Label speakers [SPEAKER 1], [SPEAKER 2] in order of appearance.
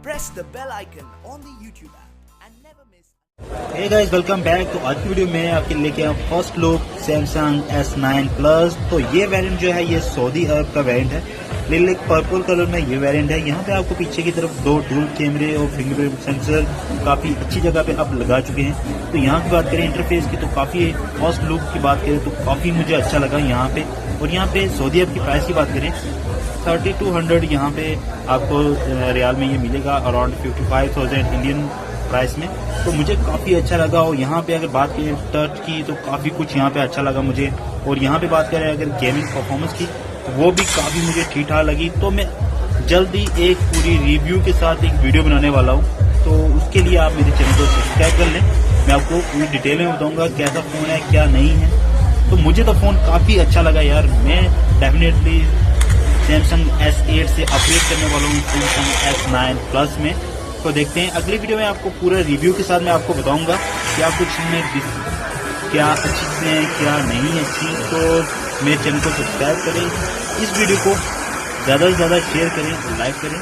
[SPEAKER 1] Press the bell icon on the YouTube app and never miss.
[SPEAKER 2] Hey guys, welcome back. तो आज की video में आपके लेके आया first look Samsung S9 plus. तो ये वेरिएंट जो है ये सऊदी अरब का वेरिएंट है। लिलिक पर्पल कलर में ये वेरिएंट है। यहाँ पे आपको पीछे की तरफ 2 डुअल कैमरे और फिंगरप्रिंट सेंसर काफी अच्छी जगह पे आप लगा चुके हैं। तो यहाँ की बात करें इंटरफेस की, तो काफी फर्स्ट लुक की बात करें तो काफी मुझे अच्छा लगा यहाँ पे। और यहाँ पे सऊदी अरब की प्राइस की बात करें 3200 यहाँ पे आपको रियाल में ये मिलेगा, अराउंड 55,000 इंडियन प्राइस में। तो मुझे काफी अच्छा लगा। और यहाँ पे अगर बात करें टच की तो काफी कुछ यहाँ पे अच्छा लगा मुझे। और यहाँ पे बात करें अगर गेमिंग परफॉर्मेंस की तो वो भी काफी मुझे ठीक ठाक लगी। तो मैं जल्दी एक पूरी रिव्यू के साथ एक वीडियो बनाने वाला हूँ, तो उसके लिए आप मेरे चैनल को सब्सक्राइब कर लें। मैं आपको पूरी डिटेल में बताऊंगा कैसा फोन है क्या नहीं है। तो मुझे तो फोन काफी अच्छा लगा यार। मैं डेफिनेटली सैमसंग S8 से अपग्रेड करने वाला हूँ सैमसंग S9 प्लस में। तो देखते हैं अगली वीडियो में आपको पूरा रिव्यू के साथ मैं आपको बताऊंगा क्या कुछ में क्या अच्छी चीजें हैं क्या नहीं अच्छी। तो मेरे चैनल को सब्सक्राइब करें, इस वीडियो को ज्यादा से ज्यादा शेयर करें, लाइक करें।